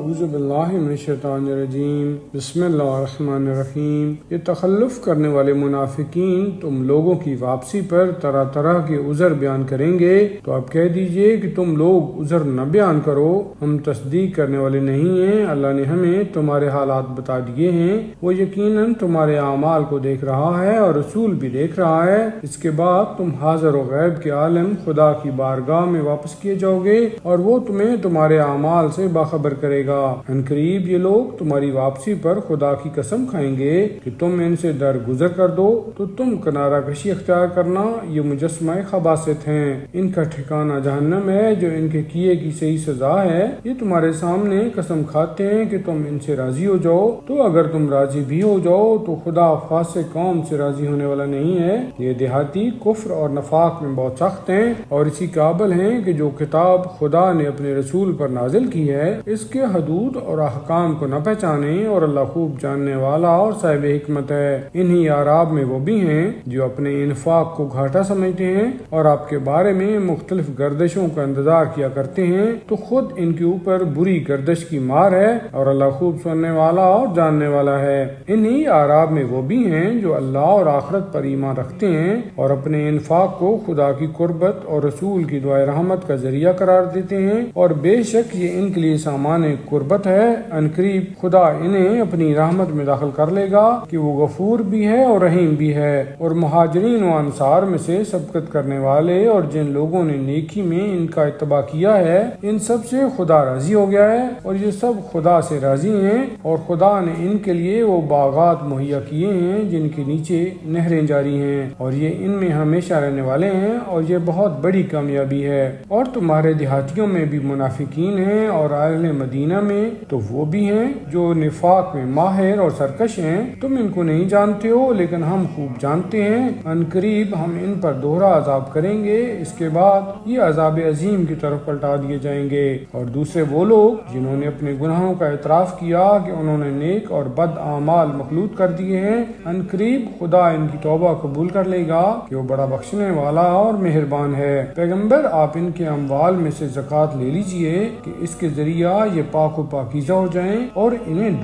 اعوذ باللہ من الشیطان الرجیم بسم اللہ الرحمن الرحیم۔ یہ تخلف کرنے والے منافقین تم لوگوں کی واپسی پر طرح طرح کے عذر بیان کریں گے تو آپ کہہ دیجئے کہ تم لوگ عذر نہ بیان کرو، ہم تصدیق کرنے والے نہیں ہیں، اللہ نے ہمیں تمہارے حالات بتا دیے ہیں، وہ یقیناً تمہارے اعمال کو دیکھ رہا ہے اور رسول بھی دیکھ رہا ہے۔ اس کے بعد تم حاضر و غیب کے عالم خدا کی بارگاہ میں واپس کیے جاؤ گے اور وہ تمہیں تمہارے اعمال سے باخبر کرے گا۔ عنقریب یہ لوگ تمہاری واپسی پر خدا کی قسم کھائیں گے کہ تم ان سے درگزر کر دو تو تم کنارہ کشی اختیار کرنا، یہ مجسمہ خباثت ہیں، ان کا ٹھکانہ جہنم ہے، جو ان کے کیے کی صحیح سزا ہے۔ یہ تمہارے سامنے قسم کھاتے ہیں کہ تم ان سے راضی ہو جاؤ، تو اگر تم راضی بھی ہو جاؤ تو خدا فاسق قوم سے راضی ہونے والا نہیں ہے۔ یہ دیہاتی کفر اور نفاق میں بہت سخت ہیں اور اسی قابل ہیں کہ جو کتاب خدا نے اپنے رسول پر نازل کی ہے اس کے حدود اور احکام کو نہ پہچانے، اور اللہ خوب جاننے والا اور صاحب حکمت ہے۔ انہی اعراب میں وہ بھی ہیں جو اپنے انفاق کو گھاٹا سمجھتے ہیں اور آپ کے بارے میں مختلف گردشوں کا انتظار کیا کرتے ہیں، تو خود ان کے اوپر بری گردش کی مار ہے اور اللہ خوب سننے والا اور جاننے والا ہے۔ انہی اعراب میں وہ بھی ہیں جو اللہ اور آخرت پر ایمان رکھتے ہیں اور اپنے انفاق کو خدا کی قربت اور رسول کی دعائے رحمت کا ذریعہ قرار دیتے ہیں، اور بے شک یہ ان کے لیے سامان قربت ہے۔ عنقریب خدا انہیں اپنی رحمت میں داخل کر لے گا کہ وہ غفور بھی ہے اور رحیم بھی ہے۔ اور مہاجرین و انصار میں سے سبقت کرنے والے اور جن لوگوں نے نیکی میں ان کا اتباع کیا ہے ان سب سے خدا راضی ہو گیا ہے، اور یہ سب خدا سے راضی ہیں، اور خدا نے ان کے لیے وہ باغات مہیا کیے ہیں جن کے نیچے نہریں جاری ہیں، اور یہ ان میں ہمیشہ رہنے والے ہیں، اور یہ بہت بڑی کامیابی ہے۔ اور تمہارے دیہاتیوں میں بھی منافقین ہیں اور اہل مدینہ میں تو وہ بھی ہیں جو نفاق میں ماہر اور سرکش ہیں، تم ان کو نہیں جانتے ہو لیکن ہم خوب جانتے ہیں۔ عنقریب ہم ان پر دوہرا عذاب کریں گے، اس کے بعد یہ عذاب عظیم کی طرف پلٹا دیے جائیں گے۔ اور دوسرے وہ لوگ جنہوں نے اپنے گناہوں کا اعتراف کیا کہ انہوں نے نیک اور بد اعمال مخلوط کر دیے ہیں، عنقریب خدا ان کی توبہ قبول کر لے گا کہ وہ بڑا بخشنے والا اور مہربان ہے۔ پیغمبر آپ ان کے اموال میں سے زکوٰۃ لے لیجئے کہ اس کے ذریعہ یہ پاک و پاکیزہ ہو جائیں، اور انہیں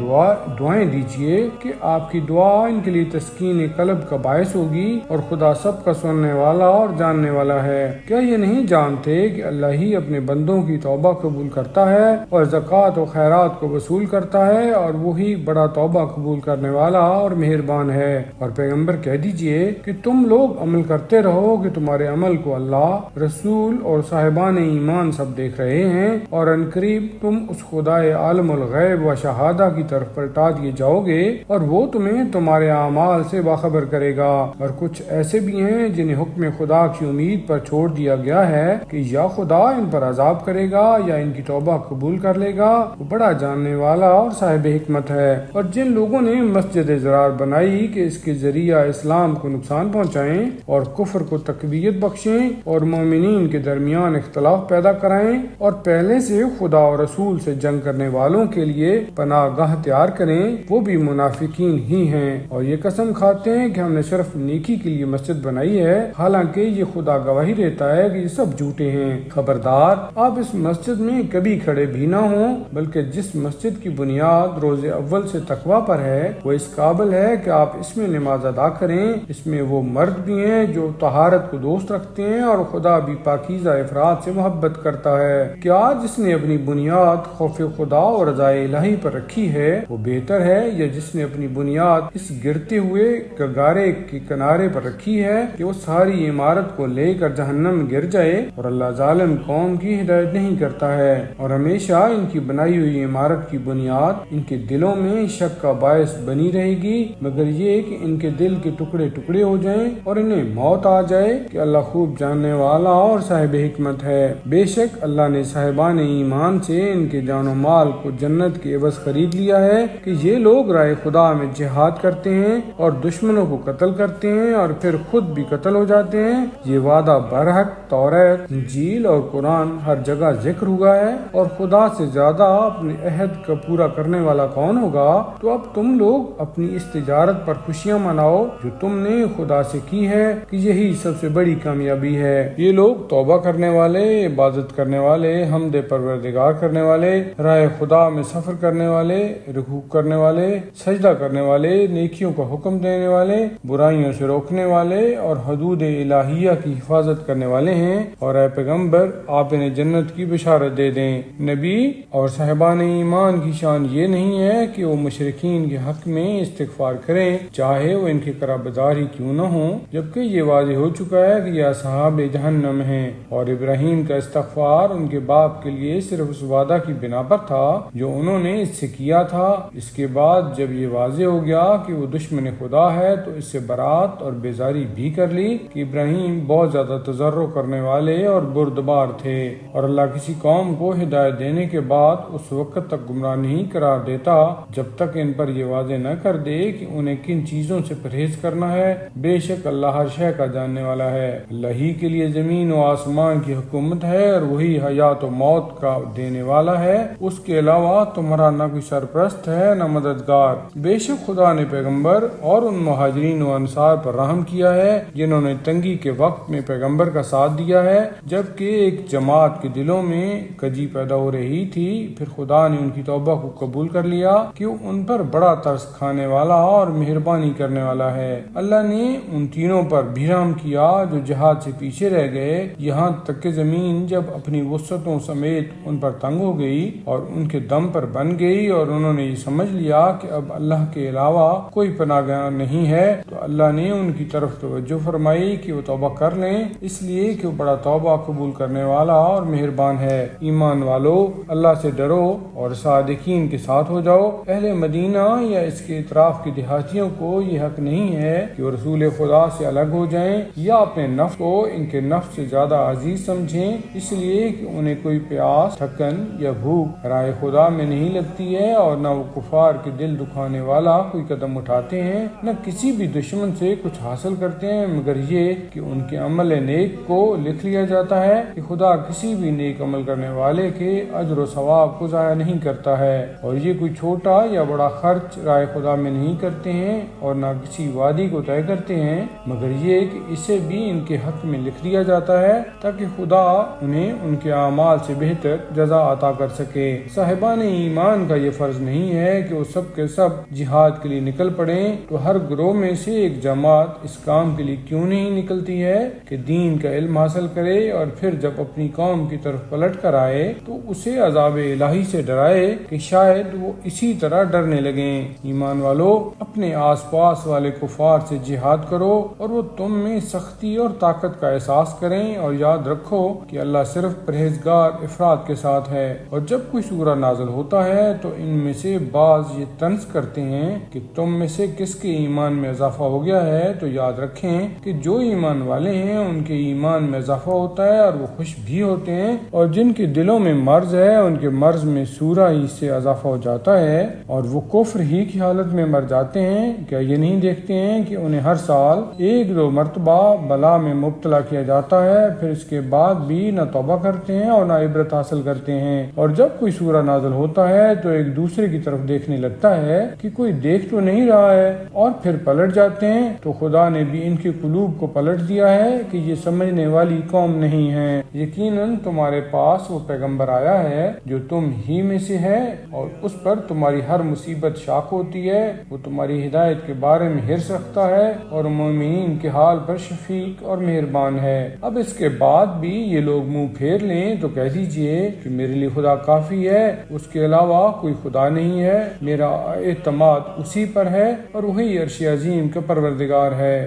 دعائیں دیجئے کہ آپ کی دعا ان کے لیے تسکین قلب کا باعث ہوگی، اور خدا سب کا سننے والا اور جاننے والا ہے۔ کیا یہ نہیں جانتے کہ اللہ ہی اپنے بندوں کی توبہ قبول کرتا ہے اور زکوٰۃ و خیرات کو وصول کرتا ہے، اور وہی بڑا توبہ قبول کرنے والا اور مہربان ہے۔ اور پیغمبر کہہ دیجئے کہ تم لوگ عمل کرتے رہو کہ تمہارے عمل کو اللہ، رسول اور صاحبان ایمان سب دیکھ رہے ہیں، اور عنقریب تم اس خدائے عالم الغیب و شہادہ کی طرف پلٹا دیے جاؤ گے، اور وہ تمہیں تمہارے اعمال سے باخبر کرے گا۔ اور کچھ ایسے بھی ہیں جنہیں حکم خدا کی امید پر چھوڑ دیا گیا ہے کہ یا خدا ان پر عذاب کرے گا یا ان کی توبہ قبول کر لے گا، وہ بڑا جاننے والا اور صاحب حکمت ہے۔ اور جن لوگوں نے مسجد ضرار بنائی کہ اس کے ذریعہ اسلام کو نقصان پہنچائیں اور کفر کو تقویت بخشیں اور مومنین کے درمیان اختلاف پیدا کرائیں، اور پہلے سے خدا اور رسول سے جنگ کرنے والوں کے لیے پناہ گاہ تیار کریں، وہ بھی منافقین ہی ہیں، اور یہ قسم کھاتے ہیں کہ ہم نے صرف نیکی کے لیے مسجد بنائی ہے، حالانکہ یہ خدا گواہی دیتا ہے کہ یہ سب جھوٹے ہیں۔ خبردار آپ اس مسجد میں کبھی کھڑے بھی نہ ہوں، بلکہ جس مسجد کی بنیاد روز اول سے تقوی پر ہے وہ اس قابل ہے کہ آپ اس میں نماز ادا کریں، اس میں وہ مرد بھی ہیں جو طہارت کو دوست رکھتے ہیں اور خدا بھی پاکیزہ افراد سے محبت کرتا ہے۔ کیا جس نے اپنی بنیاد خوف خدا اور رضا الہی پر رکھی ہے وہ بہتر ہے، یا جس نے اپنی بنیاد اس گرتے ہوئے گگارے کے کنارے پر رکھی ہے کہ وہ ساری عمارت کو لے کر جہنم گر جائے؟ اور اللہ ظالم قوم کی ہدایت نہیں کرتا ہے۔ اور ہمیشہ ان کی بنائی ہوئی عمارت کی بنیاد ان کے دلوں میں شک کا باعث بنی رہے گی، مگر یہ کہ ان کے دل کے ٹکڑے ٹکڑے ہو جائیں اور انہیں موت آ جائے کہ اللہ خوب جاننے والا اور صاحب حکمت ہے۔ بے شک اللہ نے صاحبان ایمان سے ان کے جان و مال کو جنت کے عوض خرید لیا ہے کہ یہ لوگ راہ خدا میں جہاد کرتے ہیں اور دشمنوں کو قتل کرتے ہیں اور پھر خود بھی قتل ہو جاتے ہیں۔ یہ وعدہ برحق توریت، انجیل اور قرآن ہر جگہ ذکر ہوا ہے، اور خدا سے زیادہ اپنے عہد کا پورا کرنے والا کون ہوگا؟ تو اب تم لوگ اپنی اس تجارت پر خوشیاں مناؤ جو تم نے خدا سے کی ہے کہ یہی سب سے بڑی کامیابی ہے۔ یہ لوگ توبہ کرنے والے، عبادت کرنے والے، حمد پروردگار کرنے والے، راہ خدا میں سفر کرنے والے، رکوع کرنے والے، سجدہ کرنے والے، نیکیوں کا حکم دینے والے، برائیوں سے روکنے والے اور حدود الہیہ کی حفاظت کرنے والے ہیں، اور اے پیغمبر آپ انہیں جنت کی بشارت دے دیں۔ نبی اور صاحبان ایمان کی شان یہ نہیں ہے کہ وہ مشرکین کے حق میں استغفار کریں چاہے وہ ان کے قرابدار ہی کیوں نہ ہوں، جبکہ یہ واضح ہو چکا ہے کہ یہ اصحاب جہنم ہیں، اور ابراہیم کا استغفار ان کے باپ کے لیے صرف اس وعدہ کی بنا پر تھا جو انہوں نے اس سے کیا تھا۔ اس کے بعد جب یہ واضح ہو گیا کہ وہ دشمن خدا ہے تو اس سے برات اور بیزاری بھی کر لی کہ ابراہیم بہت زیادہ تضرع کرنے والے اور بردبار تھے، اور اللہ کسی قوم کو ہدایت دینے کے بعد اس وقت تک گمراہ نہیں قرار دیتا جب تک ان پر یہ واضح نہ کر دے کہ انہیں کن چیزوں سے پرہیز کرنا ہے۔ بے شک اللہ ہر شے کا جاننے والا ہے۔ اللہ ہی کے لیے زمین و آسمان کی حکومت ہے اور وہی حیات و موت کا دینے والا ہے، اس کے علاوہ تمہارا نہ کوئی سرپرست ہے نہ مددگار۔ بے شک خدا نے پیغمبر اور ان مہاجرین و انصار پر رحم کیا ہے جنہوں نے تنگی کے وقت میں پیغمبر کا ساتھ دیا ہے، جبکہ ایک جماعت کے دلوں میں کجی پیدا ہو رہی تھی، پھر خدا نے ان کی توبہ کو قبول کر لیا کہ ان پر بڑا ترس کھانے والا اور مہربانی کرنے والا ہے۔ اللہ نے ان تینوں پر بھی رحم کیا جو جہاد سے پیچھے رہ گئے، یہاں تک کہ زمین جب اپنی وسعتوں سمیت ان پر تنگ ہو گئی اور ان کے دم پر بن گئی، اور انہوں نے یہ سمجھ لیا کہ اب اللہ کے علاوہ کوئی پناہ گاہ نہیں ہے، تو اللہ نے ان کی طرف توجہ فرمائی کہ وہ توبہ کر لیں، اس لیے کہ وہ بڑا توبہ قبول کرنے والا اور مہربان ہے۔ ایمان والو، اللہ سے ڈرو اور صادقین کے ساتھ ہو جاؤ۔ اہل مدینہ یا اس کے اطراف کے دیہاتیوں کو یہ حق نہیں ہے کہ وہ رسول خدا سے الگ ہو جائیں یا اپنے نفس کو ان کے نفس سے زیادہ عزیز سمجھیں، اس لیے کہ انہیں کوئی پیاس، تھکن یا بھوک راہ خدا میں نہیں لگتی ہے، اور نہ وہ کفار کے دل دکھانے والا کوئی قدم اٹھاتے ہیں، نہ کسی بھی دشمن سے کچھ حاصل کرتے ہیں مگر یہ کہ ان کے عمل نیک کو لکھ لیا جاتا ہے کہ خدا کسی بھی نیک عمل کرنے والے کے اجر و ثواب کو ضائع نہیں کرتا ہے، اور یہ کوئی چھوٹا یا بڑا خرچ راہ خدا میں نہیں کرتے ہیں اور نہ کسی وعدے کو طے کرتے ہیں مگر یہ کہ اسے بھی ان کے حق میں لکھ دیا جاتا ہے تاکہ خدا انہیں ان کے اعمال سے بہتر جزا عطا کر سکے۔ صاحبان ایمان کا یہ فرض نہیں ہے کہ وہ سب کے سب جہاد کے لیے نکل پڑیں، تو ہر گروہ میں سے ایک جماعت اس کام کے لیے کیوں نہیں نکلتی ہے کہ دین کا علم حاصل کرے، اور پھر جب اپنی قوم کی طرف پلٹ کر آئے تو اسے عذاب الہی سے ڈرائے کہ شاید وہ اسی طرح ڈرنے لگیں۔ ایمان والو، اپنے آس پاس والے کفار سے جہاد کرو اور وہ تم میں سختی اور طاقت کا احساس کریں، اور یاد رکھو کہ اللہ صرف پرہیزگار افراد کے ساتھ ہے۔ اور جب کوئی سورہ نازل ہوتا ہے تو ان میں سے بعض یہ طنز کرتے ہیں کہ تم میں سے کس کے ایمان میں اضافہ ہو گیا ہے، تو یاد رکھیں کہ جو ایمان والے ہیں ان کے ایمان میں اضافہ ہوتا ہے اور وہ خوش بھی ہوتے ہیں، اور جن کے دلوں میں مرض ہے ان کے مرض میں سورہ ہی سے اضافہ ہو جاتا ہے اور وہ کفر ہی کی حالت میں مر جاتے ہیں۔ کیا یہ نہیں دیکھتے ہیں کہ انہیں ہر سال ایک دو مرتبہ بلا میں مبتلا کیا جاتا ہے، پھر اس کے بعد بھی نہ توبہ کرتے ہیں اور نہ عبرت حاصل کرتے ہیں، اور جب کوئی سورہ نازل ہوتا ہے تو ایک دوسرے کی طرف دیکھنے لگتا ہے کہ کوئی دیکھ تو نہیں رہا ہے، اور پھر پلٹ جاتے ہیں، تو خدا نے بھی ان کے قلوب کو پلٹ دیا ہے کہ یہ سمجھنے والی قوم نہیں ہے۔ یقیناً تمہارے پاس وہ پیغمبر آیا ہے جو تم ہی میں سے ہے، اور اس پر تمہاری ہر مصیبت شاق ہوتی ہے، وہ تمہاری ہدایت کے بارے میں حرص رکھتا ہے اور مومنین کے حال پر شفیق اور مہربان ہے۔ اب اس کے بعد بھی یہ لوگ منہ پھیر لیں تو کہہ دیجئے کہ میرے لیے خدا کافی ہے، اس کے علاوہ کوئی خدا نہیں ہے، میرا اعتماد اسی پر ہے اور وہی عرش عظیم کا پروردگار ہے۔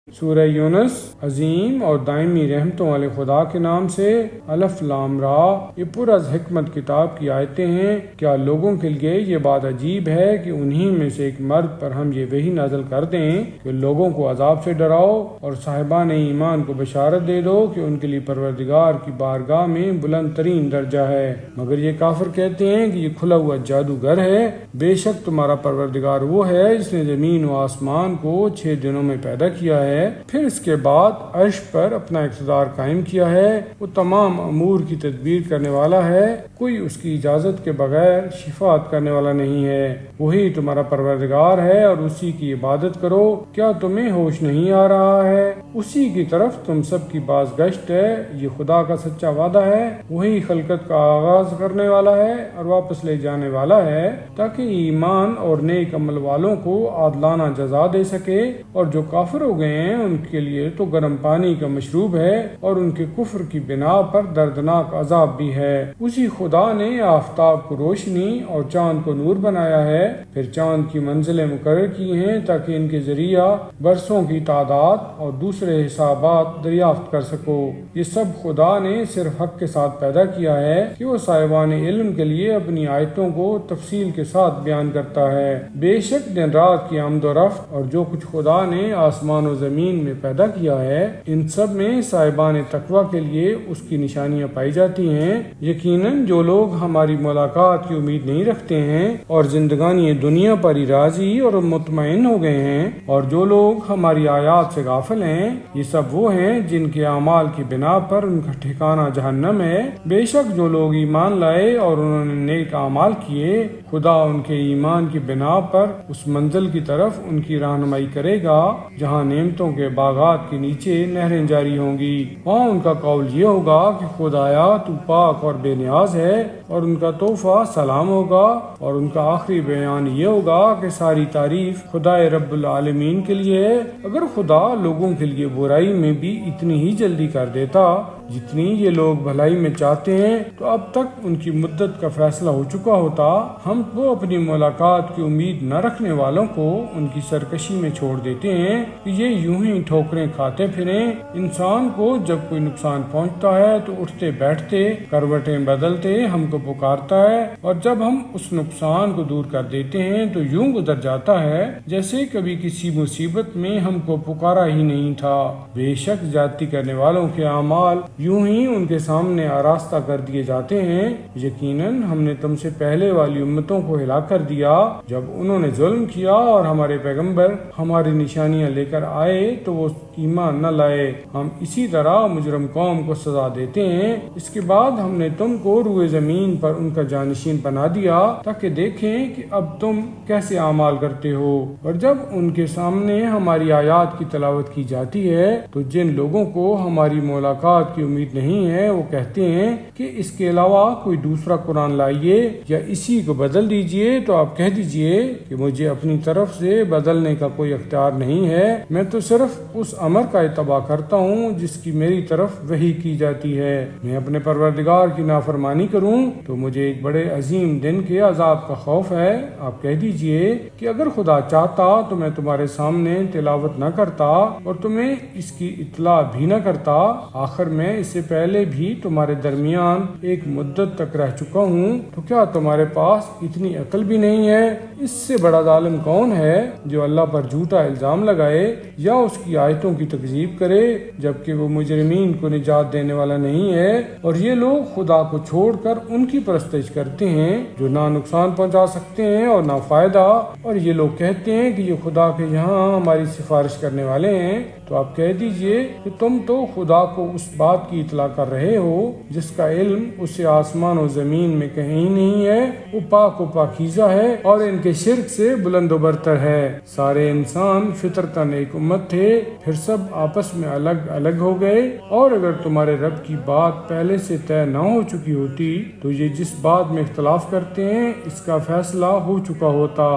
سورہ یونس۔ عظیم اور دائمی رحمتوں والے خدا کے نام سے۔ الف لام را۔ یہ پر از حکمت کتاب کی آیتیں ہیں۔ کیا لوگوں کے لیے یہ بات عجیب ہے کہ انہی میں سے ایک مرد پر ہم یہ وحی نازل کر دیں کہ لوگوں کو عذاب سے ڈراؤ اور صاحبان ایمان کو بشارت دے دو کہ ان کے لیے پروردگار کی بارگاہ میں بلند ترین درجہ ہے، مگر یہ کافر کہتے ہیں کہ یہ کھلا ہوا جادوگر ہے۔ بے شک تمہارا پروردگار وہ ہے جس نے زمین و آسمان کو 6 دنوں میں پیدا کیا ہے، ہے، پھر اس کے بعد عرش پر اپنا اقتدار قائم کیا ہے۔ وہ تمام امور کی تدبیر کرنے والا ہے، کوئی اس کی اجازت کے بغیر شفاعت کرنے والا نہیں ہے۔ وہی تمہارا پروردگار ہے اور اسی کی عبادت کرو۔ کیا تمہیں ہوش نہیں آ رہا ہے؟ اسی کی طرف تم سب کی باز گشت ہے۔ یہ خدا کا سچا وعدہ ہے، وہی خلقت کا آغاز کرنے والا ہے اور واپس لے جانے والا ہے، تاکہ ایمان اور نیک عمل والوں کو عادلانہ جزا دے سکے، اور جو کافر ہو گئے ہیں ان کے لیے تو گرم پانی کا مشروب ہے اور ان کے کفر کی بنا پر دردناک عذاب بھی ہے۔ اسی خدا نے آفتاب کو روشنی اور چاند کو نور بنایا ہے، پھر چاند کی منزلیں مقرر کی ہیں تاکہ ان کے ذریعہ برسوں کی تعداد اور دوسرے حسابات دریافت کر سکو۔ یہ سب خدا نے صرف حق کے ساتھ پیدا کیا ہے کہ وہ صاحبان علم کے لیے اپنی آیتوں کو تفصیل کے ساتھ بیان کرتا ہے۔ بے شک دن رات کی آمد و رفت اور جو کچھ خدا نے آسمان و زمین میں پیدا کیا ہے، ان سب میں صاحبان تقوی کے لیے اس کی نشانیاں پائی جاتی ہیں۔ یقیناً جو لوگ ہماری ملاقات کی امید نہیں رکھتے ہیں اور زندگانی دنیا پر ہی راضی اور مطمئن ہو گئے ہیں، اور جو لوگ ہماری آیات سے غافل ہیں، یہ سب وہ ہیں جن کے اعمال کی بنا پر ان کا ٹھکانہ جہنم ہے۔ بے شک جو لوگ ایمان لائے اور انہوں نے نیک اعمال کیے، خدا ان کے ایمان کی بنا پر اس منزل کی طرف ان کی رہنمائی کرے گا جہاں نعمتوں کے باغات کے نیچے نہریں جاری ہوں گی۔ وہاں ان کا قول یہ ہوگا کہ خدایا تو پاک اور بے نیاز ہے، اور ان کا تحفہ سلام ہوگا، اور ان کا آخری بیان یہ ہوگا کہ ساری تعریف خدا رب العالمین کے لیے ہے۔ اگر خدا لوگوں کے لیے برائی میں بھی اتنی ہی جلدی کر دیتا جتنی یہ لوگ بھلائی میں چاہتے ہیں، تو اب تک ان کی مدت کا فیصلہ ہو چکا ہوتا۔ ہم تو اپنی ملاقات کی امید نہ رکھنے والوں کو ان کی سرکشی میں چھوڑ دیتے ہیں کہ یہ یوں ہی ٹھوکریں کھاتے پھریں۔ انسان کو جب کوئی نقصان پہنچتا ہے تو اٹھتے بیٹھتے کروٹیں بدلتے ہم کو پکارتا ہے، اور جب ہم اس نقصان کو دور کر دیتے ہیں تو یوں گزر جاتا ہے جیسے کبھی کسی مصیبت میں ہم کو پکارا ہی نہیں تھا۔ بے شک زیادتی کرنے والوں کے اعمال یوں ہی ان کے سامنے آراستہ کر دیے جاتے ہیں۔ یقیناً ہم نے تم سے پہلے والی امتوں کو ہلاک کر دیا جب انہوں نے ظلم کیا، اور ہمارے پیغمبر ہماری نشانیاں لے کر آئے تو وہ ایمان نہ لائے۔ ہم اسی طرح مجرم قوم کو سزا دیتے ہیں۔ اس کے بعد ہم نے تم کو روئے زمین پر ان کا جانشین بنا دیا تاکہ دیکھیں کہ اب تم کیسے اعمال کرتے ہو۔ اور جب ان کے سامنے ہماری آیات کی تلاوت کی جاتی ہے تو جن لوگوں کو ہماری ملاقات کی امید نہیں ہے وہ کہتے ہیں کہ اس کے علاوہ کوئی دوسرا قرآن لائیے یا اسی کو بدل دیجئے، تو آپ کہہ دیجئے کہ مجھے اپنی طرف سے بدلنے کا کوئی اختیار نہیں ہے، میں تو صرف اس امر کا اتباع کرتا ہوں جس کی میری طرف وحی کی جاتی ہے۔ میں اپنے پروردگار کی نافرمانی کروں تو مجھے ایک بڑے عظیم دن کے عذاب کا خوف ہے۔ آپ کہہ دیجئے کہ اگر خدا چاہتا تو میں تمہارے سامنے تلاوت نہ کرتا اور تمہیں اس کی اطلاع بھی نہ کرتا۔ آخر میں اس سے پہلے بھی تمہارے درمیان ایک مدت تک رہ چکا ہوں، تو کیا تمہارے پاس اتنی عقل بھی نہیں ہے؟ اس سے بڑا ظالم کون ہے جو اللہ پر جھوٹا الزام لگائے یا اس کی آیتوں کی تکذیب کرے جبکہ وہ مجرمین کو نجات دینے والا نہیں ہے؟ اور یہ لوگ خدا کو چھوڑ کر ان کی پرستش کرتے ہیں جو نہ نقصان پہنچا سکتے ہیں اور نہ فائدہ، اور یہ لوگ کہتے ہیں کہ یہ خدا کے یہاں ہماری سفارش کرنے والے ہیں۔ تو آپ کہہ دیجئے کہ تم تو خدا کو اس بات کی اطلاع کر رہے ہو جس کا علم اسے آسمان و زمین میں کہیں نہیں ہے۔ وہ پاک و پاکیزہ ہے اور ان کے شرک سے بلند و برتر ہے۔ سارے انسان فطرتاً ایک امت تھے، پھر سب آپس میں الگ الگ ہو گئے، اور اگر تمہارے رب کی بات پہلے سے طے نہ ہو چکی ہوتی تو یہ جس بات میں اختلاف کرتے ہیں اس کا فیصلہ ہو چکا ہوتا۔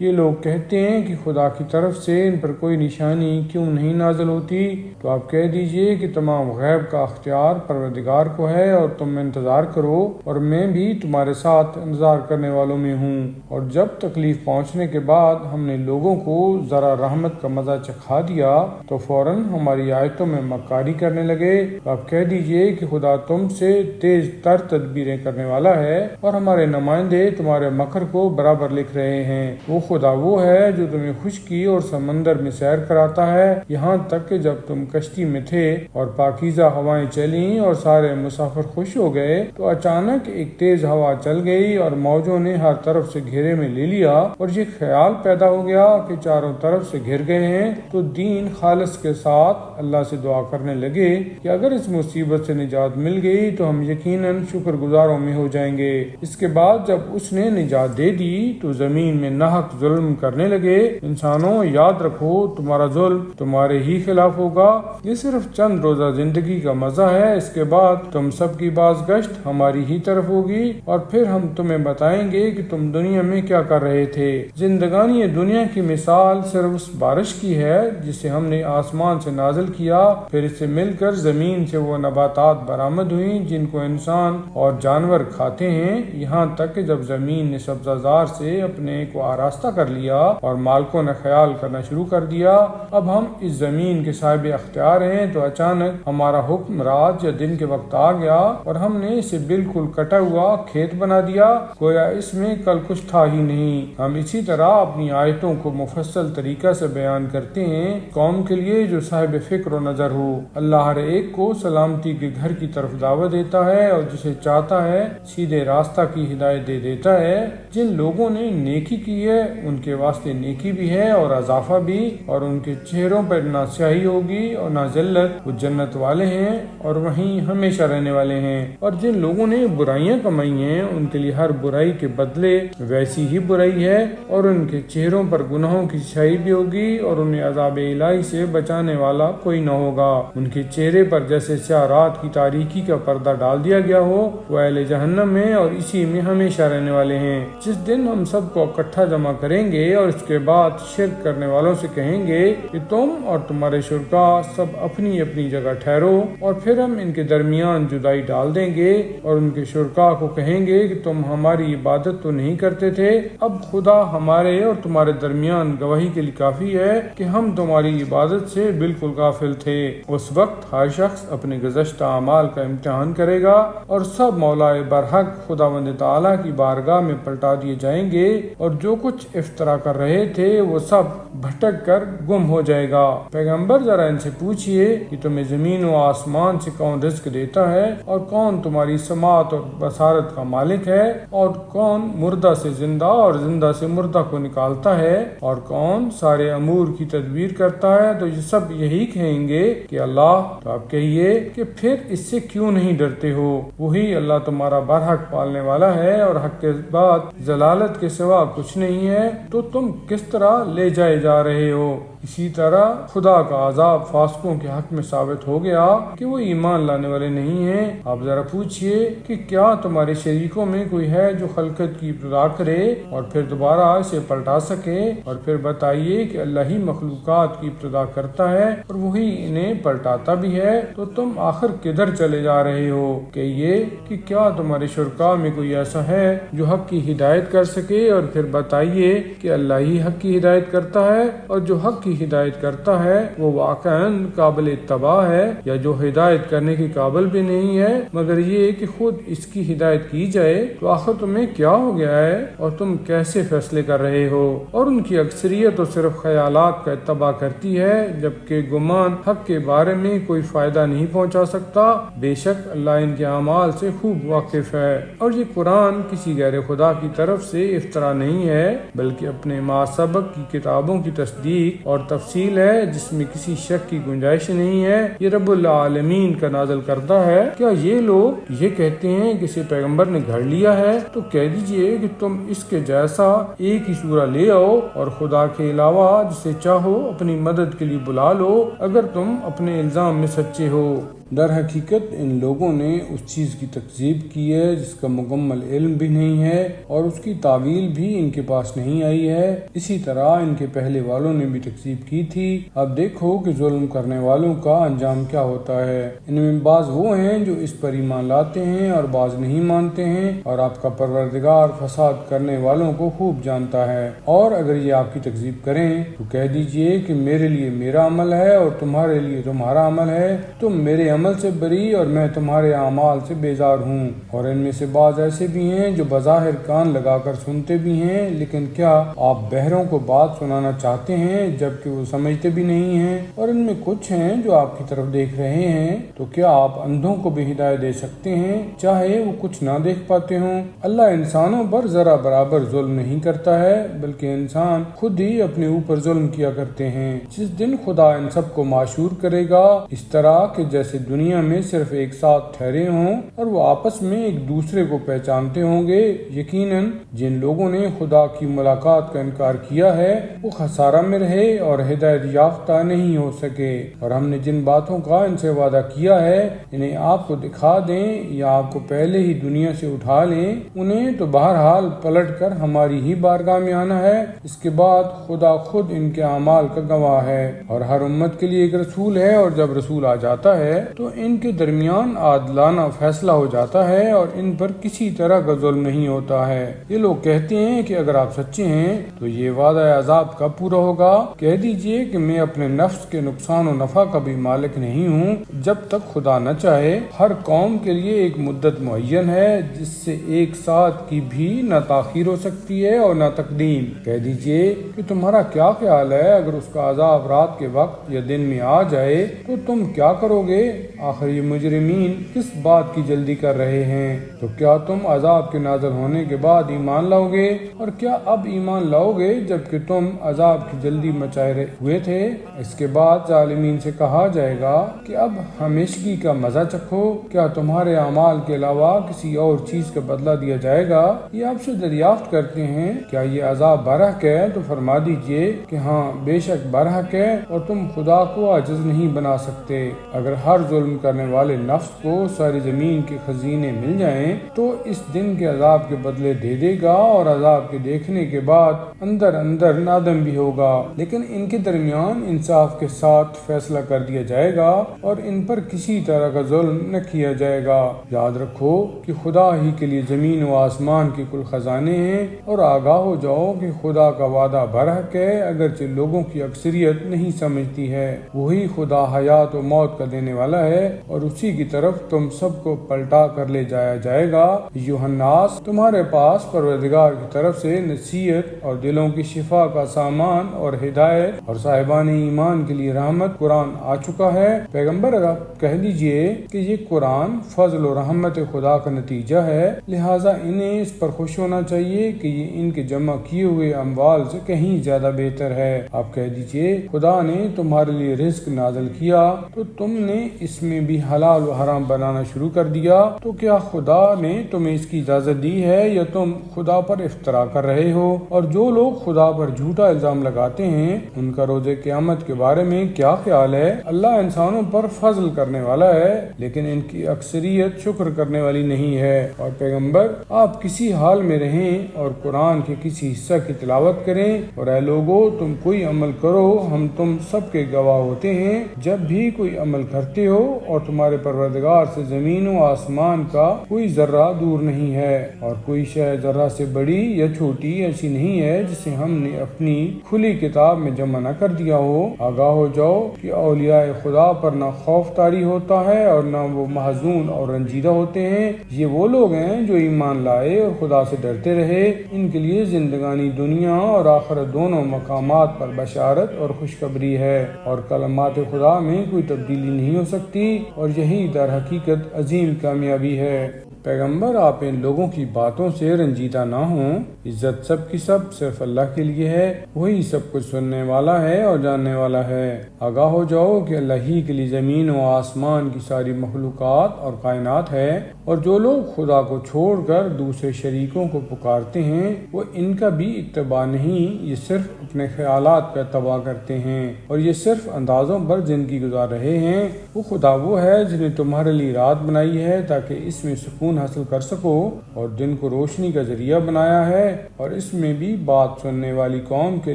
یہ لوگ کہتے ہیں کہ خدا کی طرف سے ان پر کوئی نشانی کیوں نہیں نازل ہوتی؟ تو آپ کہہ دیجئے کہ تمام غیب کا اختیار پروردگار کو ہے، اور تم انتظار کرو اور میں بھی تمہارے ساتھ انتظار کرنے والوں میں ہوں۔ اور جب تکلیف پہنچنے کے بعد ہم نے لوگوں کو ذرا رحمت کا مزہ چکھا دیا تو فوراً ہماری آیتوں میں مکاری کرنے لگے۔ تو آپ کہہ دیجئے کہ خدا تم سے تیز تر تدبیریں کرنے والا ہے، اور ہمارے نمائندے تمہارے مکر کو برابر لکھ رہے ہیں۔ وہ خدا وہ ہے جو تمہیں خشکی اور سمندر میں سیر کراتا ہے، یہاں تک کہ جب تم کشتی میں تھے اور پاکیزہ ہوائیں چلیں اور سارے مسافر خوش ہو گئے تو اچانک ایک تیز ہوا چل گئی اور موجوں نے ہر طرف سے گھیرے میں لے لیا اور یہ خیال پیدا ہو گیا کہ چاروں طرف سے گھر گئے ہیں، تو دین خالص کے ساتھ اللہ سے دعا کرنے لگے کہ اگر اس مصیبت سے نجات مل گئی تو ہم یقیناً شکر گزاروں میں ہو جائیں گے۔ اس کے بعد جب اس نے نجات دے دی تو زمین میں ناحق ظلم کرنے لگے۔ انسانوں، یاد رکھو تمہارا ظلم تمہارے ہی خلاف ہوگا، یہ صرف چند روزہ زندگی کا مزہ ہے، اس کے بعد تم سب کی باز گشت ہماری ہی طرف ہوگی اور پھر ہم تمہیں بتائیں گے کہ تم دنیا میں کیا کر رہے تھے۔ زندگانی دنیا کی مثال صرف اس بارش کی ہے جسے ہم نے آسمان سے نازل کیا، پھر اس سے مل کر زمین سے وہ نباتات برآمد ہوئیں جن کو انسان اور جانور کھاتے ہیں، یہاں تک کہ جب زمین نے سبزہ زار سے اپنے کو آراستہ کر لیا اور مالکوں نے خیال کرنا شروع کر دیا اب ہم اس زمین کے صاحب اختیار ہیں، تو اچانک ہمارا حکم رات یا دن کے وقت آ گیا اور ہم نے اسے بالکل کٹا ہوا کھیت بنا دیا، گویا اس میں کل کچھ تھا ہی نہیں۔ ہم اسی طرح اپنی آیتوں کو مفصل طریقہ سے بیان کرتے ہیں قوم کے لیے جو صاحب فکر و نظر ہو۔ اللہ ہر ایک کو سلامتی کے گھر کی طرف دعوت دیتا ہے اور جسے چاہتا ہے سیدھے راستہ کی ہدایت دے دیتا ہے۔ جن لوگوں نے نیکی کی ہے ان کے واسطے نیکی بھی ہے اور اضافہ بھی، اور ان کے چہروں پر نہ سیاہی ہوگی اور نہ ذلت، وہ جنت والے ہیں اور وہیں ہمیشہ رہنے والے ہیں۔ اور جن لوگوں نے برائیاں کمائی ہیں ان کے لیے ہر برائی کے بدلے ویسی ہی برائی ہے اور ان کے چہروں پر گناہوں کی سیاہی بھی ہوگی اور انہیں عذاب الہی سے بچانے والا کوئی نہ ہوگا۔ ان کے چہرے پر جیسے سیاہ رات کی تاریکی کا پردہ ڈال دیا گیا ہو، وہ اہل جہنم ہیں اور اسی میں ہمیشہ رہنے والے ہیں۔ جس دن ہم سب کو اکٹھا جمع کریں گے اور اس کے بعد شرک کرنے والوں سے کہیں گے کہ تم اور تمہارے شرکاء سب اپنی اپنی جگہ ٹھہرو، اور پھر ہم ان کے درمیان جدائی ڈال دیں گے اور ان کے شرکاء کو کہیں گے کہ تم ہماری عبادت تو نہیں کرتے تھے، اب خدا ہمارے اور تمہارے درمیان گواہی کے لیے کافی ہے کہ ہم تمہاری عبادت سے بالکل غافل تھے۔ اس وقت ہر شخص اپنے گزشتہ اعمال کا امتحان کرے گا اور سب مولا برحق خداوند تعالیٰ کی بارگاہ میں پلٹا دیے جائیں گے، اور جو کچھ افطرا کر رہے تھے وہ سب بھٹک کر گم ہو جائے گا۔ پیغمبر ذرا ان سے پوچھئے کہ تمہیں زمین و آسمان سے کون رزق دیتا ہے اور کون تمہاری سماعت اور بصارت کا مالک ہے، اور کون مردہ سے زندہ اور زندہ سے مردہ کو نکالتا ہے، اور کون سارے امور کی تدبیر کرتا ہے، تو یہ سب یہی کہیں گے کہ اللہ۔ تو آپ کہیے کہ پھر اس سے کیوں نہیں ڈرتے ہو؟ وہی اللہ تمہارا برحق پالنے والا ہے اور حق کے بعد ضلالت کے سوا کچھ نہیں ہے، تو تم کس طرح لے جائے جا رہے ہو؟ اسی طرح خدا کا عذاب فاسقوں کے حق میں ثابت ہو گیا کہ وہ ایمان لانے والے نہیں ہیں۔ آپ ذرا پوچھئے کہ کیا تمہارے شریکوں میں کوئی ہے جو خلقت کی ابتدا کرے اور پھر دوبارہ اسے پلٹا سکے؟ اور پھر بتائیے کہ اللہ ہی مخلوقات کی ابتدا کرتا ہے اور وہی انہیں پلٹاتا بھی ہے، تو تم آخر کدھر چلے جا رہے ہو؟ کہیے کہ کیا تمہارے شرکاء میں کوئی ایسا ہے جو حق کی ہدایت کر سکے؟ اور پھر بتائیے کہ اللہ ہی حق کی ہدایت کرتا ہے، اور جو حق کی ہدایت کرتا ہے وہ واقعاً قابل اتباع ہے، یا جو ہدایت کرنے کے قابل بھی نہیں ہے مگر یہ کہ خود اس کی ہدایت کی جائے؟ تو آخر تمہیں کیا ہو گیا ہے اور تم کیسے فیصلے کر رہے ہو؟ اور ان کی اکثریت تو صرف خیالات کا اتباع کرتی ہے، جبکہ گمان حق کے بارے میں کوئی فائدہ نہیں پہنچا سکتا۔ بے شک اللہ ان کے اعمال سے خوب واقف ہے۔ اور یہ قرآن کسی غیر خدا کی طرف سے افطرا نہیں ہے بلکہ اپنے ما سبق کی کتابوں کی تصدیق اور تفصیل ہے جس میں کسی شک کی گنجائش نہیں ہے۔ یہ رب العالمین کا نازل کردہ ہے۔ کیا یہ لوگ یہ کہتے ہیں کہ اسے پیغمبر نے گھڑ لیا ہے؟ تو کہہ دیجئے کہ تم اس کے جیسا ایک ہی سورہ لے آؤ اور خدا کے علاوہ جسے چاہو اپنی مدد کے لیے بلا لو اگر تم اپنے الزام میں سچے ہو۔ در حقیقت ان لوگوں نے اس چیز کی تکذیب کی ہے جس کا مکمل علم بھی نہیں ہے اور اس کی تعویل بھی ان کے پاس نہیں آئی ہے، اسی طرح ان کے پہلے والوں نے بھی تکذیب کی تھی۔ اب دیکھو کہ ظلم کرنے والوں کا انجام کیا ہوتا ہے۔ ان میں بعض وہ ہیں جو اس پر ایمان لاتے ہیں اور بعض نہیں مانتے ہیں، اور آپ کا پروردگار فساد کرنے والوں کو خوب جانتا ہے۔ اور اگر یہ آپ کی تکذیب کریں تو کہہ دیجئے کہ میرے لیے میرا عمل ہے اور تمہارے لیے تمہارا عمل ہے، تم میرے عمل عمل سے بری اور میں تمہارے اعمال سے بیزار ہوں۔ اور ان میں سے بعض ایسے بھی ہیں جو بظاہر کان لگا کر سنتے بھی ہیں، لیکن کیا آپ بہروں کو بات سنانا چاہتے ہیں جبکہ وہ سمجھتے بھی نہیں ہیں؟ اور ان میں کچھ ہیں جو آپ کی طرف دیکھ رہے ہیں، تو کیا آپ اندھوں کو بھی ہدایت دے سکتے ہیں چاہے وہ کچھ نہ دیکھ پاتے ہوں؟ اللہ انسانوں پر ذرا برابر ظلم نہیں کرتا ہے، بلکہ انسان خود ہی اپنے اوپر ظلم کیا کرتے ہیں۔ جس دن خدا ان سب کو معشور کرے گا اس طرح کہ جیسے دنیا میں صرف ایک ساتھ ٹھہرے ہوں اور وہ آپس میں ایک دوسرے کو پہچانتے ہوں گے، یقیناً جن لوگوں نے خدا کی ملاقات کا انکار کیا ہے وہ خسارہ میں رہے اور ہدایت یافتہ نہیں ہو سکے۔ اور ہم نے جن باتوں کا ان سے وعدہ کیا ہے انہیں آپ کو دکھا دیں یا آپ کو پہلے ہی دنیا سے اٹھا لیں، انہیں تو بہرحال پلٹ کر ہماری ہی بارگاہ میں آنا ہے۔ اس کے بعد خدا خود ان کے اعمال کا گواہ ہے، اور ہر امت کے لیے ایک رسول ہے، اور جب رسول آ جاتا ہے تو ان کے درمیان عادلانہ فیصلہ ہو جاتا ہے اور ان پر کسی طرح کا ظلم نہیں ہوتا ہے۔ یہ لوگ کہتے ہیں کہ اگر آپ سچے ہیں تو یہ وعدہ عذاب کب پورا ہوگا؟ کہہ دیجئے کہ میں اپنے نفس کے نقصان و نفع کا بھی مالک نہیں ہوں جب تک خدا نہ چاہے۔ ہر قوم کے لیے ایک مدت معین ہے جس سے ایک ساتھ کی بھی نہ تاخیر ہو سکتی ہے اور نہ تقدیم۔ کہہ دیجئے کہ تمہارا کیا خیال ہے اگر اس کا عذاب رات کے وقت یا دن میں آ جائے تو تم کیا کرو گے؟ آخر یہ مجرمین کس بات کی جلدی کر رہے ہیں؟ تو کیا تم عذاب کے نازل ہونے کے بعد ایمان لاؤ گے؟ اور کیا اب ایمان لاؤ گے جبکہ تم عذاب کی جلدی مچائے ہوئے تھے؟ اس کے بعد ظالمین سے کہا جائے گا کہ اب ہمیشگی کا مزہ چکھو، کیا تمہارے اعمال کے علاوہ کسی اور چیز کا بدلہ دیا جائے گا؟ یہ آپ سے دریافت کرتے ہیں کیا یہ عذاب برحق ہے؟ تو فرما دیجئے کہ ہاں بے شک برحق ہے، اور تم خدا کو عاجز نہیں بنا سکتے۔ اگر ہر ظلم کرنے والے نفس کو ساری زمین کے خزینے مل جائیں تو اس دن کے عذاب کے بدلے دے دے گا، اور عذاب کے دیکھنے کے بعد اندر اندر نادم بھی ہوگا، لیکن ان کے درمیان انصاف کے ساتھ فیصلہ کر دیا جائے گا اور ان پر کسی طرح کا ظلم نہ کیا جائے گا۔ یاد رکھو کہ خدا ہی کے لیے زمین و آسمان کے کل خزانے ہیں، اور آگاہ ہو جاؤ کہ خدا کا وعدہ برحق ہے اگرچہ لوگوں کی اکثریت نہیں سمجھتی ہے۔ وہی خدا حیات و موت کا دینے والا ہے، اور اسی کی طرف تم سب کو پلٹا کر لے جایا جائے گا۔ یوحناس، تمہارے پاس پروردگار کی طرف سے نصیحت اور دلوں کی شفا کا سامان اور ہدایت اور صاحبان ایمان کے لیے رحمت قرآن آ چکا ہے۔ پیغمبر آپ کہہ دیجئے کہ یہ قرآن فضل و رحمت خدا کا نتیجہ ہے، لہٰذا انہیں اس پر خوش ہونا چاہیے کہ یہ ان کے جمع کیے ہوئے اموال سے کہیں زیادہ بہتر ہے۔ آپ کہہ دیجئے خدا نے تمہارے لیے رزق نازل کیا تو تم نے اس میں بھی حلال و حرام بنانا شروع کر دیا، تو کیا خدا نے تمہیں اس کی اجازت دی ہے یا تم خدا پر افترا کر رہے ہو؟ اور جو لوگ خدا پر جھوٹا الزام لگاتے ہیں ان کا روز قیامت کے بارے میں کیا خیال ہے؟ اللہ انسانوں پر فضل کرنے والا ہے لیکن ان کی اکثریت شکر کرنے والی نہیں ہے۔ اور پیغمبر آپ کسی حال میں رہیں اور قرآن کے کسی حصہ کی تلاوت کریں، اور اے لوگو تم کوئی عمل کرو، ہم تم سب کے گواہ ہوتے ہیں۔ جب بھی کوئی عمل کرتے ہو اور تمہارے پروردگار سے زمین و آسمان کا کوئی ذرہ دور نہیں ہے، اور کوئی شے ذرہ سے بڑی یا چھوٹی ایسی نہیں ہے جسے ہم نے اپنی کھلی کتاب میں جمع نہ کر دیا ہو۔ آگاہ ہو جاؤ کہ اولیاء خدا پر نہ خوف طاری ہوتا ہے اور نہ وہ محزون اور رنجیدہ ہوتے ہیں۔ یہ وہ لوگ ہیں جو ایمان لائے اور خدا سے ڈرتے رہے، ان کے لیے زندگانی دنیا اور آخرت دونوں مقامات پر بشارت اور خوشخبری ہے، اور کلمات خدا میں کوئی تبدیلی نہیں ہو سکتی، اور یہی در حقیقت عظیم کامیابی ہے۔ پیغمبر آپ ان لوگوں کی باتوں سے رنجیدہ نہ ہوں، عزت سب کی سب صرف اللہ کے لیے ہے، وہی سب کچھ سننے والا ہے اور جاننے والا ہے۔ آگاہ ہو جاؤ کہ اللہ ہی کے لیے زمین و آسمان کی ساری مخلوقات اور کائنات ہے، اور جو لوگ خدا کو چھوڑ کر دوسرے شریکوں کو پکارتے ہیں وہ ان کا بھی اتباع نہیں، یہ صرف اپنے خیالات کا اتباع کرتے ہیں اور یہ صرف اندازوں پر زندگی گزار رہے ہیں۔ وہ خدا وہ ہے جس نے تمہارے لیے رات بنائی ہے تاکہ اس میں سکون سکون حاصل کر سکو، اور دن کو روشنی کا ذریعہ بنایا ہے، اور اس میں بھی بات سننے والی قوم کے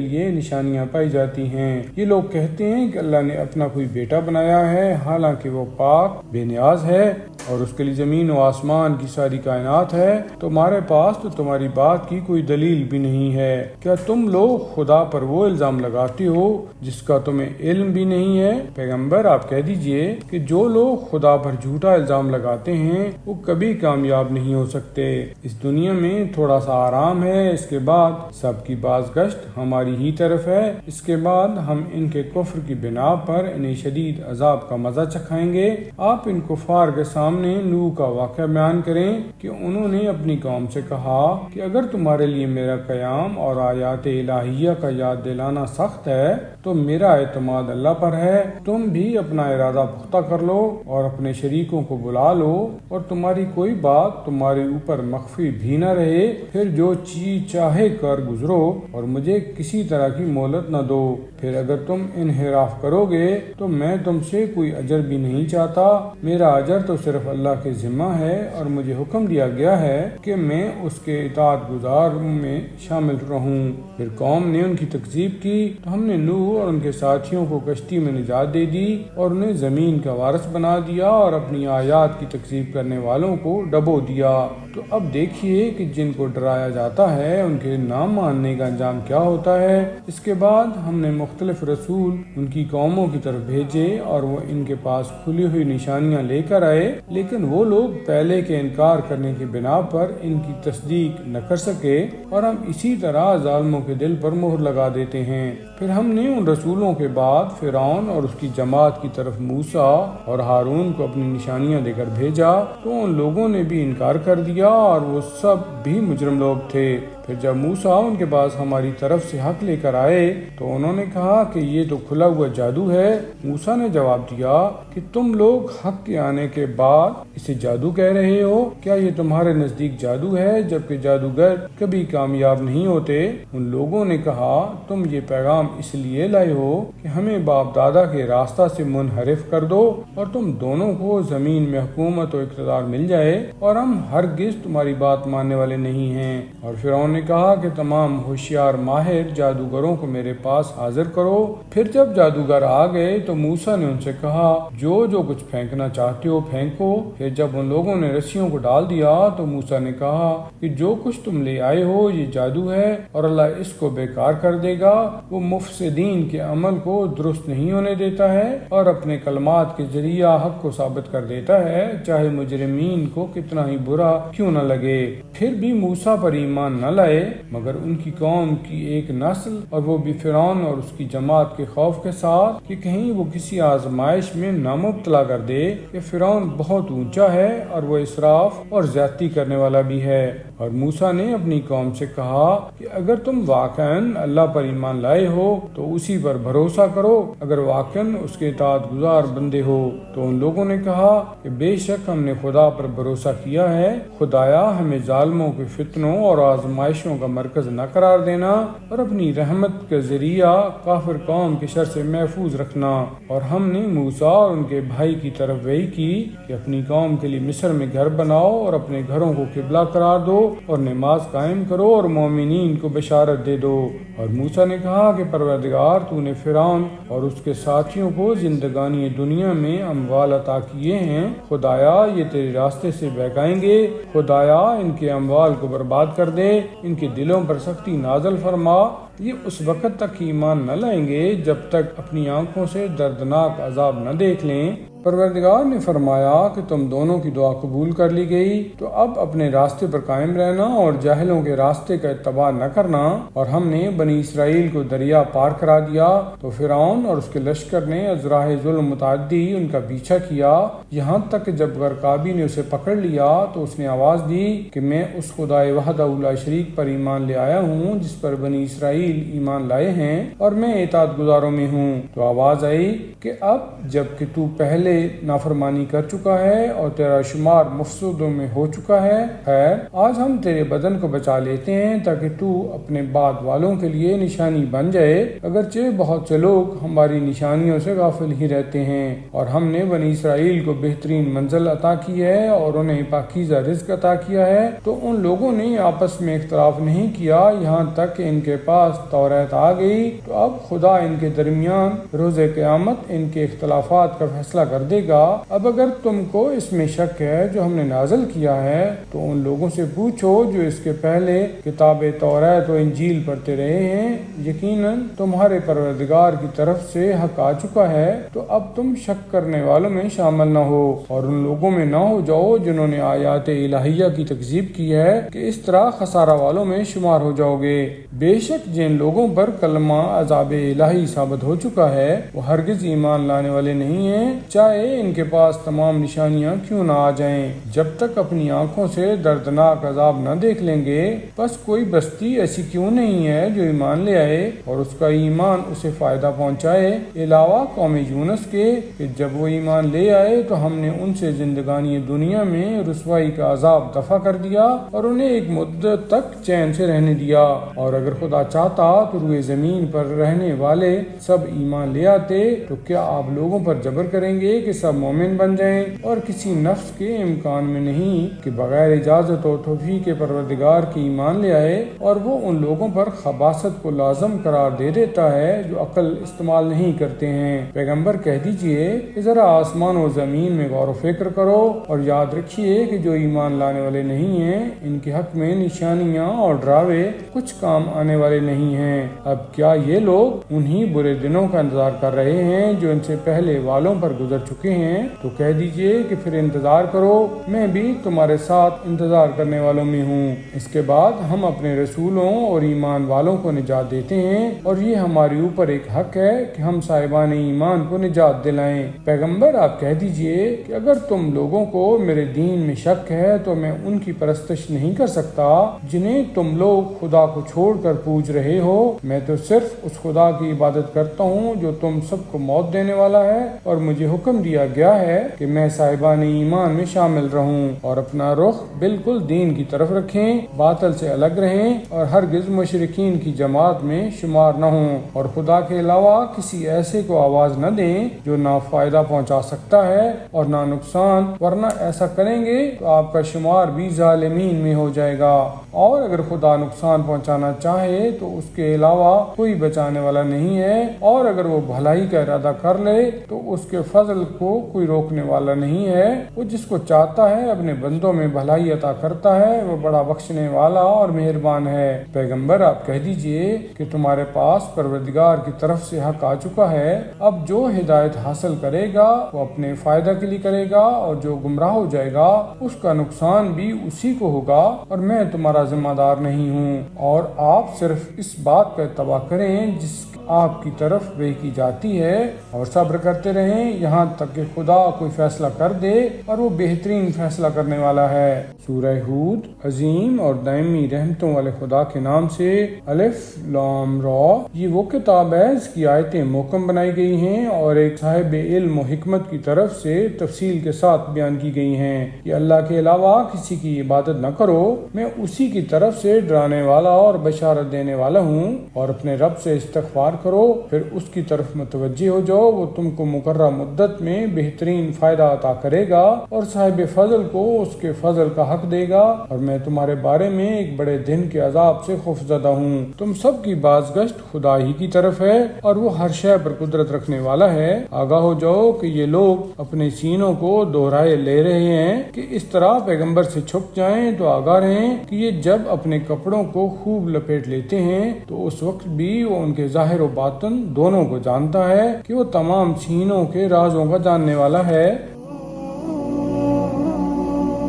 لیے نشانیاں پائی جاتی ہیں۔ یہ لوگ کہتے ہیں کہ اللہ نے اپنا کوئی بیٹا بنایا ہے، حالانکہ وہ پاک بے نیاز ہے اور اس کے لیے زمین و آسمان کی ساری کائنات ہے۔ تمہارے پاس تو تمہاری بات کی کوئی دلیل بھی نہیں ہے۔ کیا تم لوگ خدا پر وہ الزام لگاتے ہو جس کا تمہیں علم بھی نہیں ہے؟ پیغمبر آپ کہہ دیجئے کہ جو لوگ خدا پر جھوٹا الزام لگاتے ہیں وہ کبھی کامیاب نہیں ہو سکتے۔ اس دنیا میں تھوڑا سا آرام ہے، اس کے بعد سب کی بازگشت ہماری ہی طرف ہے۔ اس کے بعد ہم ان کے کفر کی بنا پر انہیں شدید عذاب کا مزہ چکھائیں گے۔ آپ ان کفار کے سامنے نوح کا واقعہ بیان کریں کہ انہوں نے اپنی قوم سے کہا کہ اگر تمہارے لیے میرا قیام اور آیات الہیہ کا یاد دلانا سخت ہے تو میرا اعتماد اللہ پر ہے۔ تم بھی اپنا ارادہ پختہ کر لو اور اپنے شریکوں کو بلا لو، اور تمہاری کوئی بات تمہارے اوپر مخفی بھی نہ رہے، پھر جو چیز چاہے کر گزرو اور مجھے کسی طرح کی مہلت نہ دو۔ پھر اگر تم انحراف کرو گے تو میں تم سے کوئی اجر بھی نہیں چاہتا، میرا اجر تو صرف اللہ کے ذمہ ہے، اور مجھے حکم دیا گیا ہے کہ میں اس کے اطاعت گزاروں میں شامل رہوں۔ پھر قوم نے ان کی تکذیب کی تو ہم نے نوح اور ان کے ساتھیوں کو کشتی میں نجات دے دی اور انہیں زمین کا وارث بنا دیا اور اپنی آیات کی تکذیب کرنے والوں کو ڈبو دیا۔ تو اب دیکھیے کہ جن کو ڈرایا جاتا ہے ان کے نہ ماننے کا انجام کیا ہوتا ہے۔ اس کے بعد ہم نے مختلف رسول ان کی قوموں کی طرف بھیجے اور وہ ان کے پاس کھلی ہوئی نشانیاں لے کر آئے، لیکن وہ لوگ پہلے کے انکار کرنے کی بنا پر ان کی تصدیق نہ کر سکے، اور ہم اسی طرح ظالموں کے دل پر مہر لگا دیتے ہیں۔ پھر ہم نے ان رسولوں کے بعد فرعون اور اس کی جماعت کی طرف موسیٰ اور ہارون کو اپنی نشانیاں دے کر بھیجا، تو ان لوگوں نے بھی انکار کر دیا اور وہ سب بھی مجرم لوگ تھے۔ پھر جب موسیٰ ان کے پاس ہماری طرف سے حق لے کر آئے تو انہوں نے کہا کہ یہ تو کھلا ہوا جادو ہے۔ موسیٰ نے جواب دیا کہ تم لوگ حق کے آنے کے بعد اسے جادو کہہ رہے ہو، کیا یہ تمہارے نزدیک جادو ہے جبکہ جادوگر کبھی کامیاب نہیں ہوتے؟ ان لوگوں نے کہا تم یہ پیغام اس لیے لائے ہو کہ ہمیں باپ دادا کے راستہ سے منحرف کر دو اور تم دونوں کو زمین میں حکومت و اقتدار مل جائے، اور ہم ہرگز تمہاری بات ماننے والے نہیں ہیں۔ اور فرعون نے کہا کہ تمام ہوشیار ماہر جادوگروں کو میرے پاس حاضر کرو۔ پھر جب جادوگر آ گئے تو موسیٰ نے ان سے کہا جو کچھ پھینکنا چاہتے ہو پھینکو۔ پھر جب ان لوگوں نے رسیوں کو ڈال دیا تو موسیٰ نے کہا کہ جو کچھ تم لے آئے ہو یہ جادو ہے اور اللہ اس کو بیکار کر دے گا۔ وہ مفسدین کے عمل کو درست نہیں ہونے دیتا ہے اور اپنے کلمات کے ذریعہ حق کو ثابت کر دیتا ہے، چاہے مجرمین کو کتنا ہی برا کیوں نہ لگے۔ پھر بھی موسیٰ پر ایمان نہ لائے مگر ان کی قوم کی ایک نسل، اور وہ بھی فرعون اور اس کی جماعت کے خوف کے ساتھ کہ کہیں وہ کسی آزمائش میں نہ مبتلا کر دے کہ فرعون بہت اونچا ہے اور وہ اسراف اور زیادتی کرنے والا بھی ہے۔ اور موسیٰ نے اپنی قوم سے کہا کہ اگر تم واقعاً اللہ پر ایمان لائے ہو تو اسی پر بھروسہ کرو، اگر واقعاً اس کے اطاعت گزار بندے ہو۔ تو ان لوگوں نے کہا کہ بے شک ہم نے خدا پر بھروسہ کیا ہے، خدایا ہمیں ظالموں کے فتنوں اور آزمائشوں کا مرکز نہ قرار دینا اور اپنی رحمت کے ذریعہ کافر قوم کے شر سے محفوظ رکھنا۔ اور ہم نے موسیٰ اور ان کے بھائی کی طرف وحی کی کہ اپنی قوم کے لیے مصر میں گھر بناؤ اور اپنے گھروں کو قبلہ قرار دو اور نماز قائم کرو اور مومنین کو بشارت دے دو۔ اور موسیٰ نے کہا کہ پروردگار تو نے فرعون اور اس کے ساتھیوں کو زندگانی دنیا میں اموال عطا کیے ہیں، خدایا یہ تیرے راستے سے بہکائیں گے، خدایا ان کے اموال کو برباد کر دے، ان کے دلوں پر سختی نازل فرما، یہ اس وقت تک ایمان نہ لائیں گے جب تک اپنی آنکھوں سے دردناک عذاب نہ دیکھ لیں۔ پروردگار نے فرمایا کہ تم دونوں کی دعا قبول کر لی گئی، تو اب اپنے راستے پر قائم رہنا اور جاہلوں کے راستے کا اتباع نہ کرنا۔ اور ہم نے بنی اسرائیل کو دریا پار کرا دیا تو فرعون اور اس کے لشکر نے از راہ ظلم متعدی ان کا پیچھا کیا، یہاں تک کہ جب غرقابی نے اسے پکڑ لیا تو اس نے آواز دی کہ میں اس خدائے وحدہ لا شریک پر ایمان لے آیا ہوں جس پر بنی اسرائیل اسرائیل ایمان لائے ہیں اور میں اطاعت گزاروں میں ہوں۔ تو آواز آئی کہ اب جب کہ تو پہلے نافرمانی کر چکا ہے اور تیرا شمار مفسدوں میں ہو چکا ہے، خیر آج ہم تیرے بدن کو بچا لیتے ہیں تاکہ تو اپنے بعد والوں کے لیے نشانی بن جائے، اگرچہ بہت سے لوگ ہماری نشانیوں سے غافل ہی رہتے ہیں۔ اور ہم نے بنی اسرائیل کو بہترین منزل عطا کی ہے اور انہیں پاکیزہ رزق عطا کیا ہے، تو ان لوگوں نے آپس میں اختلاف نہیں کیا یہاں تک کہ ان کے پاس توریت آ گئی۔ تو اب خدا ان کے درمیان روز قیامت ان کے اختلافات کا فیصلہ کر دے گا۔ اب اگر تم کو اس میں شک ہے جو ہم نے نازل کیا ہے تو ان لوگوں سے پوچھو جو اس کے پہلے کتاب توریت و انجیل پڑھتے رہے ہیں، یقیناً تمہارے پروردگار کی طرف سے حق آ چکا ہے، تو اب تم شک کرنے والوں میں شامل نہ ہو اور ان لوگوں میں نہ ہو جاؤ جنہوں نے آیات الہیہ کی تکذیب کی ہے کہ اس طرح خسارہ والوں میں شمار ہو جاؤ گے۔ بے شک جن لوگوں پر کلمہ عذاب الہی ثابت ہو چکا ہے وہ ہرگز ایمان لانے والے نہیں ہیں، چاہے ان کے پاس تمام نشانیاں کیوں نہ آ جائیں، جب تک اپنی آنکھوں سے دردناک عذاب نہ دیکھ لیں گے۔ بس کوئی بستی ایسی کیوں نہیں ہے جو ایمان لے آئے اور اس کا ایمان اسے فائدہ پہنچائے، علاوہ قوم یونس کے کہ جب وہ ایمان لے آئے تو ہم نے ان سے زندگانی دنیا میں رسوائی کا عذاب دفع کر دیا اور انہیں ایک مدت تک چین سے رہنے دیا۔ اور اگر خدا چاہتا تو روئے زمین پر رہنے والے سب ایمان لے آتے، تو کیا آپ لوگوں پر جبر کریں گے کہ سب مومن بن جائیں؟ اور کسی نفس کے امکان میں نہیں کہ بغیر اجازت و توفیق کے پروردگار کی ایمان لے آئے، اور وہ ان لوگوں پر خباثت کو لازم قرار دے دیتا ہے جو عقل استعمال نہیں کرتے ہیں۔ پیغمبر کہہ دیجئے کہ ذرا آسمان و زمین میں غور و فکر کرو اور یاد رکھیے کہ جو ایمان لانے والے نہیں ہیں ان کے حق میں نشانیاں اور ڈراوے کچھ کام آنے والے نہیں ہیں۔ اب کیا یہ لوگ انہی برے دنوں کا انتظار کر رہے ہیں جو ان سے پہلے والوں پر گزر چکے ہیں؟ تو کہہ دیجئے کہ پھر انتظار کرو، میں بھی تمہارے ساتھ انتظار کرنے والوں میں ہوں۔ اس کے بعد ہم اپنے رسولوں اور ایمان والوں کو نجات دیتے ہیں اور یہ ہمارے اوپر ایک حق ہے کہ ہم صاحبان ایمان کو نجات دلائیں۔ پیغمبر آپ کہہ دیجئے کہ اگر تم لوگوں کو میرے دین میں شک ہے تو میں ان کی پرستش نہیں کر سکتا جنہیں تم لوگ خدا کو چھوڑ کر پوج رہے ہو۔ میں تو صرف اس خدا کی عبادت کرتا ہوں جو تم سب کو موت دینے والا ہے، اور مجھے حکم دیا گیا ہے کہ میں صاحبان ایمان میں شامل رہوں اور اپنا رخ بالکل دین کی طرف رکھیں، باطل سے الگ رہیں اور ہرگز مشرکین کی جماعت میں شمار نہ ہوں، اور خدا کے علاوہ کسی ایسے کو آواز نہ دیں جو نہ فائدہ پہنچا سکتا ہے اور نہ نقصان، ورنہ ایسا کریں گے تو آپ کا شمار بھی ظالمین میں ہو جائے گا۔ اور اگر خدا نقصان پہنچانا چاہے تو اس کے علاوہ کوئی بچانے والا نہیں ہے، اور اگر وہ بھلائی کا ارادہ کر لے تو اس کے فضل کو کوئی روکنے والا نہیں ہے۔ وہ جس کو چاہتا ہے اپنے بندوں میں بھلائی عطا کرتا ہے، وہ بڑا بخشنے والا اور مہربان ہے۔ پیغمبر آپ کہہ دیجئے کہ تمہارے پاس پروردگار کی طرف سے حق آ چکا ہے، اب جو ہدایت حاصل کرے گا وہ اپنے فائدہ کے لیے کرے گا، اور جو گمراہ ہو جائے گا اس کا نقصان بھی اسی کو ہوگا، اور میں تمہارا ذمہ دار نہیں ہوں۔ اور آپ صرف اس بات کا اتباع کریں جس آپ کی طرف وحی کی جاتی ہے، اور صبر کرتے رہیں یہاں تک کہ خدا کوئی فیصلہ کر دے، اور وہ بہترین فیصلہ کرنے والا ہے۔ سورہ ہود۔ عظیم اور دائمی رحمتوں والے خدا کے نام سے۔ الف لام را۔ یہ وہ کتاب ہے اس کی آیتیں محکم بنائی گئی ہیں اور ایک صاحب علم و حکمت کی طرف سے تفصیل کے ساتھ بیان کی گئی ہیں کہ اللہ کے علاوہ کسی کی عبادت نہ کرو، میں اسی کی طرف سے ڈرانے والا اور بشارت دینے والا ہوں، اور اپنے رب سے استغفار کرو، پھر اس کی طرف متوجہ ہو جاؤ، وہ تم کو مقررہ مدت میں بہترین فائدہ عطا کرے گا اور صاحب فضل کو اس کے فضل کا حق دے گا، اور میں تمہارے بارے میں ایک بڑے دن کے عذاب سے خوفزدہ ہوں۔ تم سب کی بازگشت خدا ہی کی طرف ہے اور وہ ہر شے پر قدرت رکھنے والا ہے۔ آگاہ ہو جاؤ کہ یہ لوگ اپنے سینوں کو دہرائے لے رہے ہیں کہ اس طرح پیغمبر سے چھپ جائیں، تو آگاہ رہیں کہ یہ جب اپنے کپڑوں کو خوب لپیٹ لیتے ہیں تو اس وقت بھی وہ ان کے ظاہر و باطن دونوں کو جانتا ہے کہ وہ تمام سینوں کے رازوں کا جاننے والا ہے۔